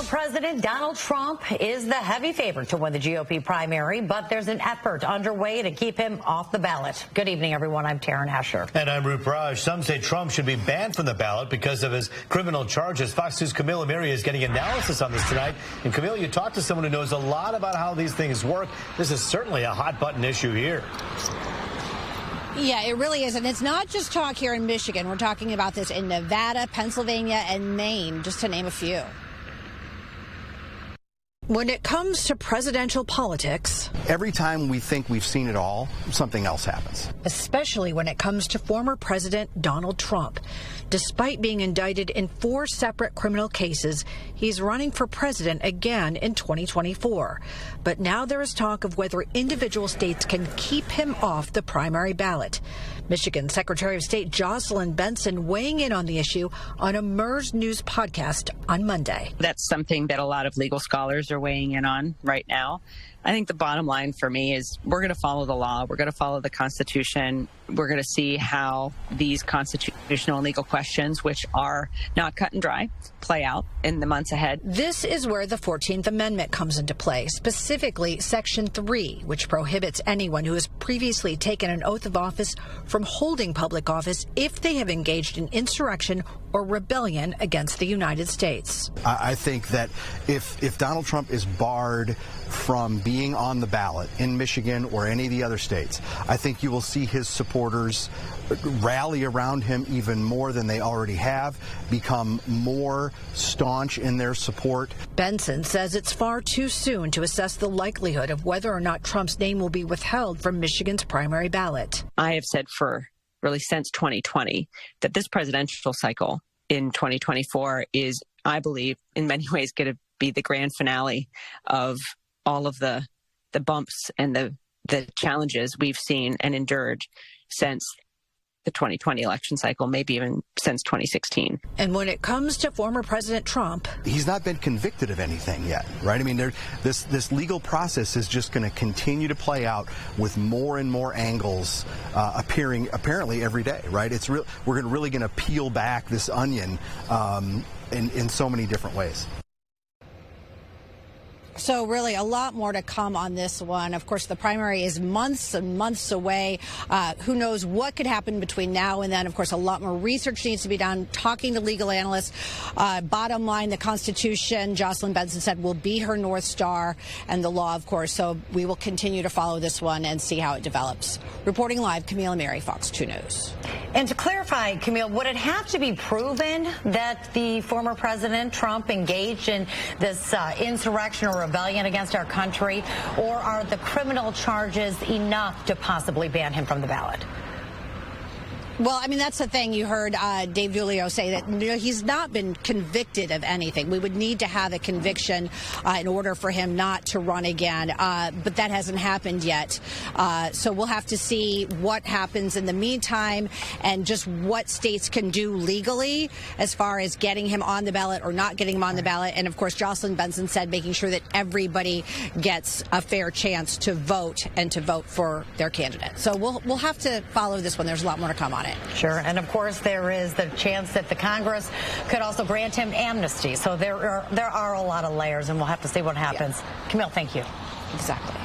Former President Donald Trump is the heavy favorite to win the GOP primary, but there's an effort underway to keep him off the ballot. Good evening, everyone. I'm Taryn Asher. And I'm Ruth Raj. Some say Trump should be banned from the ballot because of his criminal charges. Fox News' Camille Amiri is getting analysis on this tonight. And Camille, you talked to someone who knows a lot about how these things work. This is certainly a hot button issue here. Yeah, it really is. And it's not just talk here in Michigan. We're talking about this in Nevada, Pennsylvania, and Maine, just to name a few. When it comes to presidential politics, every time we think we've seen it all, something else happens. Especially when it comes to former President Donald Trump. Despite being indicted in 4 separate criminal cases, he's running for president again in 2024. But now there is talk of whether individual states can keep him off the primary ballot. Michigan Secretary of State Jocelyn Benson weighing in on the issue on a MERS News podcast on Monday. That's something that a lot of legal scholars are weighing in on right now. I think the bottom line for me is we're going to follow the law. We're going to follow the Constitution. We're going to see how these constitutional and legal questions, which are not cut and dry, play out in the months ahead. This is where the 14th Amendment comes into play, specifically Section 3, which prohibits anyone who has previously taken an oath of office from holding public office if they have engaged in insurrection or rebellion against the United States. I think that if Donald Trump is barred from being on the ballot in Michigan or any of the other states, I think you will see his supporters rally around him even more than they already have, become more staunch in their support. Benson says it's far too soon to assess the likelihood of whether or not Trump's name will be withheld from Michigan's primary ballot. I have said for really since 2020 that this presidential cycle in 2024 is, I believe, in many ways going to be the grand finale of all of the bumps and the challenges we've seen and endured since the 2020 election cycle, maybe even since 2016. And when it comes to former President Trump, he's not been convicted of anything yet, right? I mean, this legal process is just going to continue to play out with more and more angles appearing apparently every day, right? We're really going to peel back this onion in so many different ways. So really a lot more to come on this one. Of course, the primary is months and months away. Who knows what could happen between now and then. Of course, a lot more research needs to be done, talking to legal analysts. Bottom line, the Constitution, Jocelyn Benson said, will be her North Star, and the law, of course. So we will continue to follow this one and see how it develops. Reporting live, Camille Amiri, Fox 2 News. And to clarify, Camille, would it have to be proven that the former President Trump engaged in this insurrection or rebellion against our country, or are the criminal charges enough to possibly ban him from the ballot? Well, I mean, that's the thing. You heard Dave Giulio say that he's not been convicted of anything. We would need to have a conviction in order for him not to run again. But that hasn't happened yet. So we'll have to see what happens in the meantime and just what states can do legally as far as getting him on the ballot or not getting him on the ballot. And, of course, Jocelyn Benson said making sure that everybody gets a fair chance to vote and to vote for their candidate. So we'll have to follow this one. There's a lot more to come on it. Sure. And, of course, there is the chance that the Congress could also grant him amnesty. So there are a lot of layers, and we'll have to see what happens. Yeah. Camille, thank you. Exactly.